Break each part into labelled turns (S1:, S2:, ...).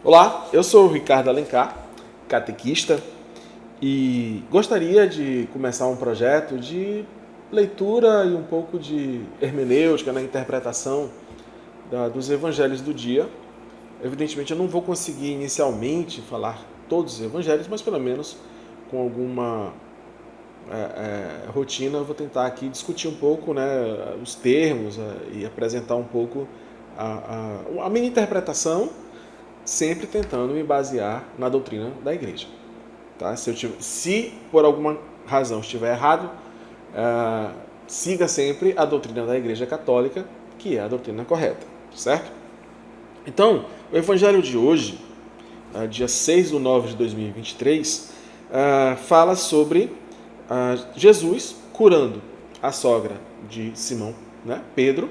S1: Olá, eu sou o Ricardo Alencar, catequista, e gostaria de começar um projeto de leitura e um pouco de hermenêutica na interpretação dos evangelhos do dia. Evidentemente, eu não vou conseguir inicialmente falar todos os evangelhos, mas pelo menos com alguma rotina eu vou tentar aqui discutir um pouco, né, os termos e apresentar um pouco a minha interpretação, sempre tentando me basear na doutrina da igreja. Tá? Se por alguma razão estiver errado, siga sempre a doutrina da igreja católica, que é a doutrina correta, certo? Então, o evangelho de hoje, dia 6/9/2023, fala sobre Jesus curando a sogra de Simão, né, Pedro,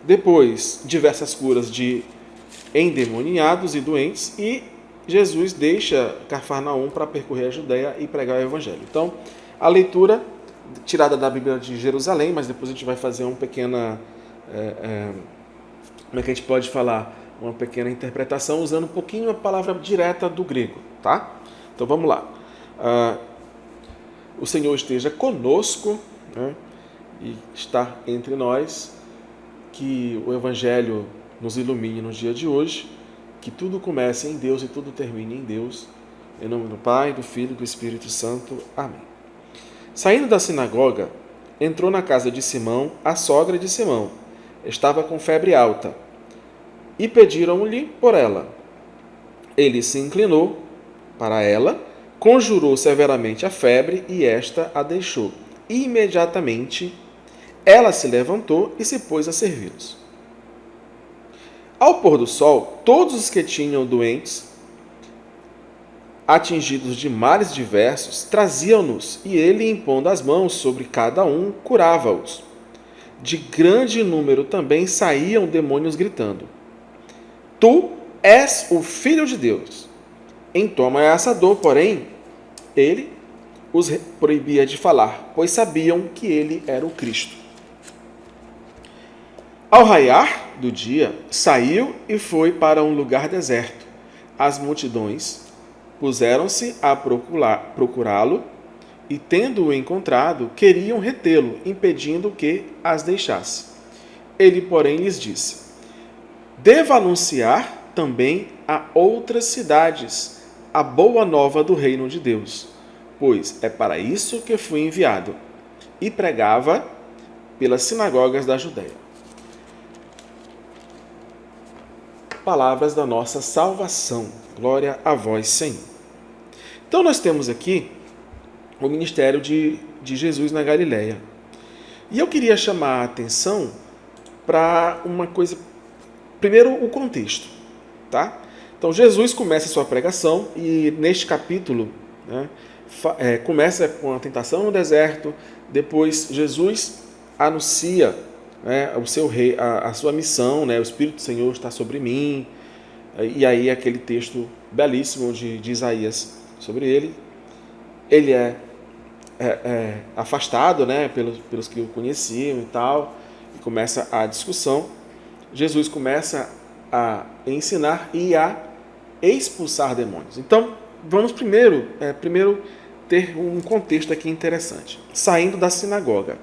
S1: depois diversas curas de endemoniados e doentes, e Jesus deixa Cafarnaum para percorrer a Judéia e pregar o evangelho. Então, a leitura tirada da Bíblia de Jerusalém, mas depois a gente vai fazer uma pequena, como é que a gente pode falar, uma pequena interpretação usando um pouquinho a palavra direta do grego, tá? Então vamos lá. O Senhor esteja conosco, né, e está entre nós, que o evangelho nos ilumine no dia de hoje, que tudo comece em Deus e tudo termine em Deus. Em nome do Pai, do Filho e do Espírito Santo. Amém. Saindo da sinagoga, entrou na casa de Simão, a sogra de Simão. Estava com febre alta e pediram-lhe por ela. Ele se inclinou para ela, conjurou severamente a febre e esta a deixou. E imediatamente ela se levantou e se pôs a servi-los. Ao pôr do sol, todos os que tinham doentes, atingidos de males diversos, traziam-nos, e ele, impondo as mãos sobre cada um, curava-os. De grande número também saíam demônios gritando: Tu és o Filho de Deus. Em tom ameaçador, porém, ele os proibia de falar, pois sabiam que ele era o Cristo. Ao raiar do dia, saiu e foi para um lugar deserto. As multidões puseram-se a procurá-lo e, tendo-o encontrado, queriam retê-lo, impedindo que as deixasse. Ele, porém, lhes disse: Devo anunciar também a outras cidades a boa nova do reino de Deus, pois é para isso que fui enviado. E pregava pelas sinagogas da Judéia. Palavras da nossa salvação. Glória a vós, Senhor. Então nós temos aqui o ministério de Jesus na Galileia. E eu queria chamar a atenção para uma coisa. Primeiro, o contexto, tá? Então Jesus começa a sua pregação e neste capítulo, né, começa com a tentação no deserto. Depois Jesus anuncia, né, o seu rei, a sua missão, né, o Espírito do Senhor está sobre mim, e aí aquele texto belíssimo de Isaías sobre ele. Ele é afastado, né, pelos que o conheciam e tal, e começa a discussão. Jesus começa a ensinar e a expulsar demônios. Então vamos primeiro ter um contexto aqui interessante. Saindo da sinagoga.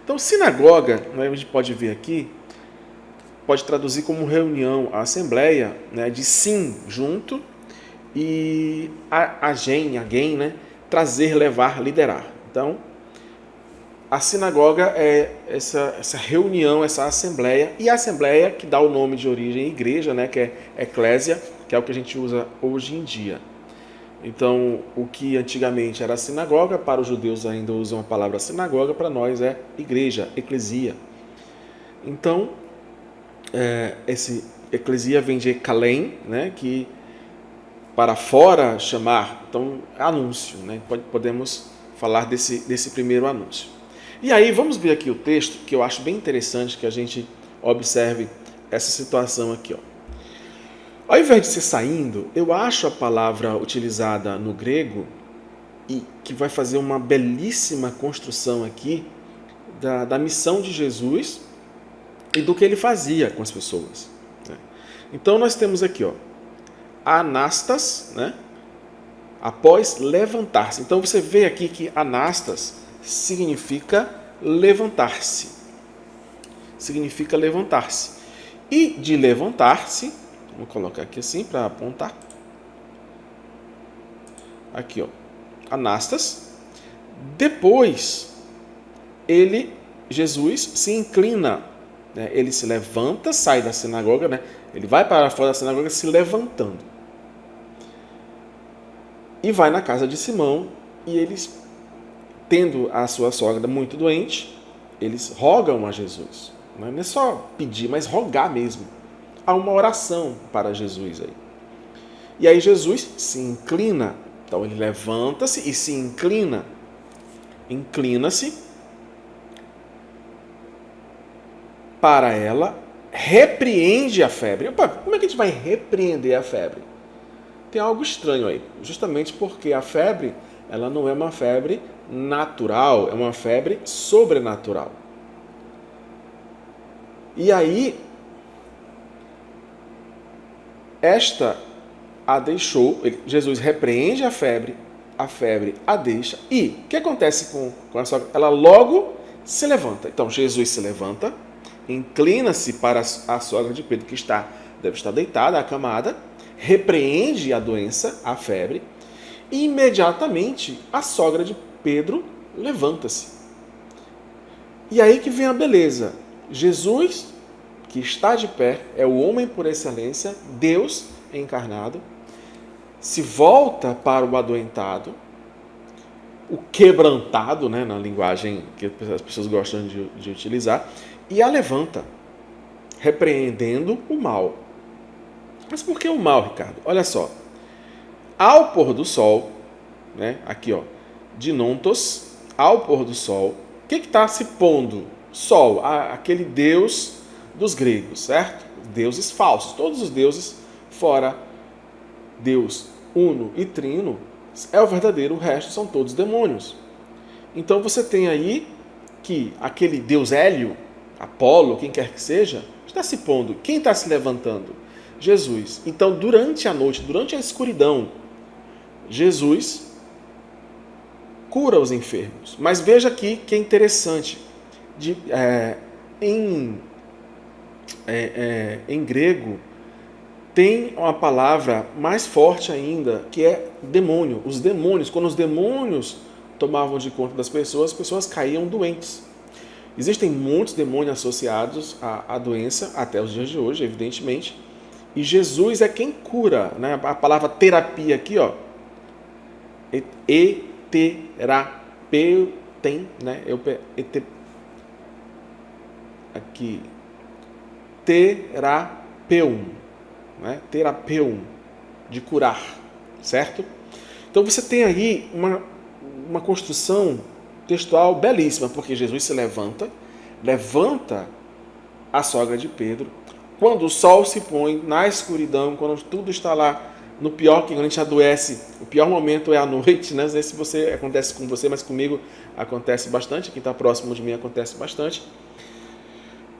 S1: Então, sinagoga, né, a gente pode ver aqui, pode traduzir como reunião, a assembleia, né, de sim, junto, e alguém, né, trazer, levar, liderar. Então, a sinagoga é essa reunião, essa assembleia, e a assembleia que dá o nome de origem à igreja, né, que é eclésia, que é o que a gente usa hoje em dia. Então, o que antigamente era sinagoga, para os judeus ainda usam a palavra sinagoga, para nós é igreja, eclesia. Então, esse eclesia vem de ekalem, né, que para fora chamar, então anúncio, né, podemos falar desse primeiro anúncio. E aí vamos ver aqui o texto, que eu acho bem interessante que a gente observe essa situação aqui, ó. Ao invés de ser saindo, eu acho a palavra utilizada no grego, e que vai fazer uma belíssima construção aqui da missão de Jesus e do que ele fazia com as pessoas. Então nós temos aqui, ó, anastas, né? Após levantar-se. Então você vê aqui que anastas significa levantar-se. Significa levantar-se. E de levantar-se, vou colocar aqui assim para apontar. Aqui, ó. Anastas. Depois, Jesus se inclina, né? Ele se levanta, sai da sinagoga, né? Ele vai para fora da sinagoga se levantando. E vai na casa de Simão, e eles, tendo a sua sogra muito doente, eles rogam a Jesus. Não é só pedir, mas rogar mesmo. Há uma oração para Jesus aí. E aí Jesus se inclina. Então ele levanta-se e se inclina. Inclina-se para ela, repreende a febre. Opa, como é que a gente vai repreender a febre? Tem algo estranho aí. Justamente porque a febre, ela não é uma febre natural, é uma febre sobrenatural. E aí, esta a deixou, Jesus repreende a febre a deixa. E o que acontece com a sogra? Ela logo se levanta. Então, Jesus se levanta, inclina-se para a sogra de Pedro, que deve estar deitada, acamada, repreende a doença, a febre, e imediatamente a sogra de Pedro levanta-se. E aí que vem a beleza. Jesus, que está de pé, é o homem por excelência, Deus encarnado, se volta para o adoentado, o quebrantado, né, na linguagem que as pessoas gostam de utilizar, e a levanta, repreendendo o mal. Mas por que o mal, Ricardo? Olha só. Ao pôr do sol, né, aqui ó, Dinontos, ao pôr do sol, o que está se pondo? Sol, aquele deus dos gregos, certo? Deuses falsos, todos os deuses fora Deus uno e trino é o verdadeiro, o resto são todos demônios. Então você tem aí que aquele deus Hélio, Apolo, quem quer que seja, está se pondo. Quem está se levantando? Jesus. Então durante a noite, durante a escuridão, Jesus cura os enfermos. Mas veja aqui que é interessante. Em grego, tem uma palavra mais forte ainda, que é demônio. Os demônios, quando os demônios tomavam de conta das pessoas, as pessoas caíam doentes. Existem muitos demônios associados à doença, até os dias de hoje, evidentemente. E Jesus é quem cura, né? A palavra terapia aqui, ó, tem, né? Aqui, terapeum, né? Terapeum, de curar, certo? Então você tem aí uma construção textual belíssima, porque Jesus se levanta a sogra de Pedro, quando o sol se põe na escuridão, quando tudo está lá no pior, que quando a gente adoece, o pior momento é a noite, né? Não sei se acontece com você, mas comigo acontece bastante, quem está próximo de mim acontece bastante.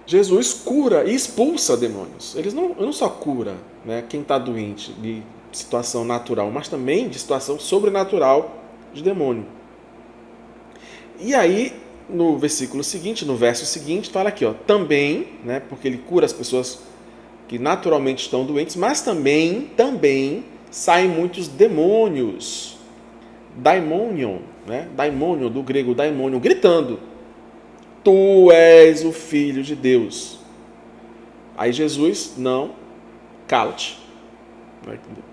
S1: Jesus cura e expulsa demônios. Ele não só cura, né, quem está doente de situação natural, mas também de situação sobrenatural de demônio. E aí, no versículo seguinte, no verso seguinte, fala aqui, ó, também, né, porque ele cura as pessoas que naturalmente estão doentes, mas também saem muitos demônios. Daimonion, né? Daimonion, do grego daimonion, gritando: Tu és o Filho de Deus. Aí Jesus, não, cala-te.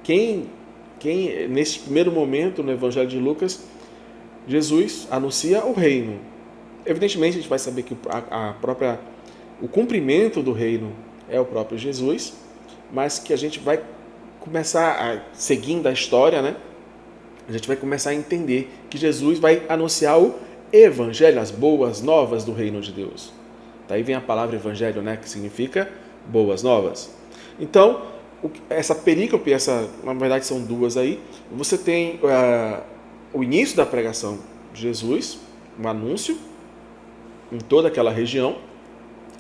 S1: Quem, nesse primeiro momento, no Evangelho de Lucas, Jesus anuncia o reino. Evidentemente, a gente vai saber que o cumprimento do reino é o próprio Jesus, mas que a gente vai começar, seguindo a história, né? A gente vai começar a entender que Jesus vai anunciar o Evangelho, as boas novas do reino de Deus. Daí vem a palavra evangelho, né, que significa boas novas. Então, essa perícope, na verdade são duas aí, você tem o início da pregação de Jesus, um anúncio em toda aquela região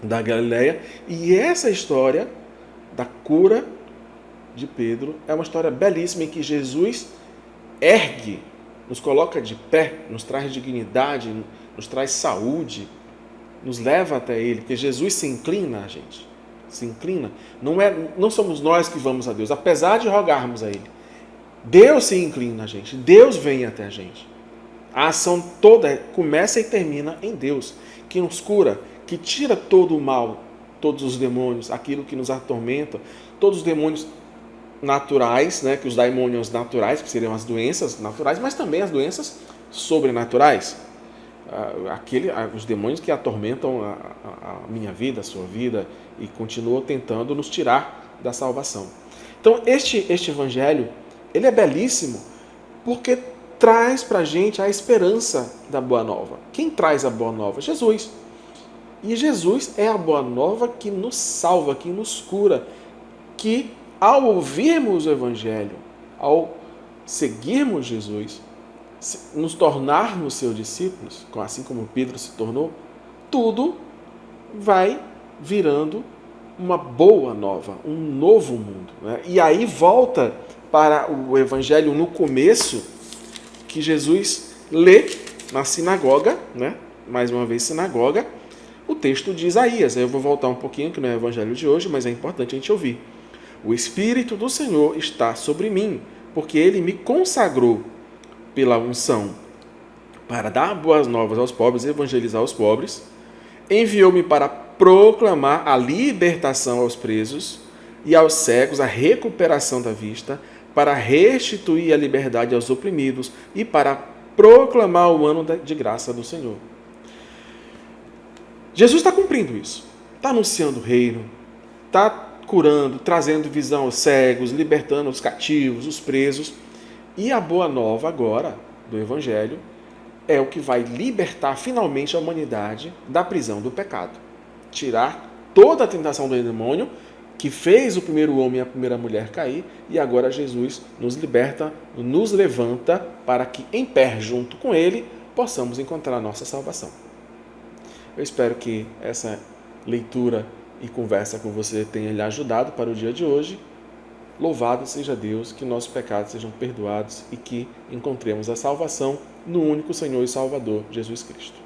S1: da Galileia, e essa história da cura de Pedro é uma história belíssima em que Jesus ergue, nos coloca de pé, nos traz dignidade, nos traz saúde, nos leva até Ele, porque Jesus se inclina a gente. Se inclina. Não somos nós que vamos a Deus, apesar de rogarmos a Ele. Deus se inclina a gente, Deus vem até a gente. A ação toda começa e termina em Deus, que nos cura, que tira todo o mal, todos os demônios, aquilo que nos atormenta, todos os demônios naturais, né, que os daimônios naturais, que seriam as doenças naturais, mas também as doenças sobrenaturais. Os demônios que atormentam a minha vida, a sua vida, e continuam tentando nos tirar da salvação. Então, este evangelho, ele é belíssimo porque traz para a gente a esperança da boa nova. Quem traz a boa nova? Jesus. E Jesus é a boa nova que nos salva, que nos cura, que ao ouvirmos o evangelho, ao seguirmos Jesus, nos tornarmos seus discípulos, assim como Pedro se tornou, tudo vai virando uma boa nova, um novo mundo. Né? E aí volta para o evangelho no começo, que Jesus lê na sinagoga, né? Mais uma vez sinagoga, o texto de Isaías. Aí eu vou voltar um pouquinho, que não é o evangelho de hoje, mas é importante a gente ouvir. O Espírito do Senhor está sobre mim, porque Ele me consagrou pela unção para dar boas novas aos pobres, evangelizar os pobres, enviou-me para proclamar a libertação aos presos e aos cegos, a recuperação da vista, para restituir a liberdade aos oprimidos e para proclamar o ano de graça do Senhor. Jesus está cumprindo isso, está anunciando o reino, está curando, trazendo visão aos cegos, libertando os cativos, os presos. E a boa nova agora do Evangelho é o que vai libertar finalmente a humanidade da prisão do pecado. Tirar toda a tentação do demônio que fez o primeiro homem e a primeira mulher cair, e agora Jesus nos liberta, nos levanta para que em pé junto com Ele possamos encontrar a nossa salvação. Eu espero que essa leitura e conversa com você tenha lhe ajudado para o dia de hoje. Louvado seja Deus, que nossos pecados sejam perdoados e que encontremos a salvação no único Senhor e Salvador, Jesus Cristo.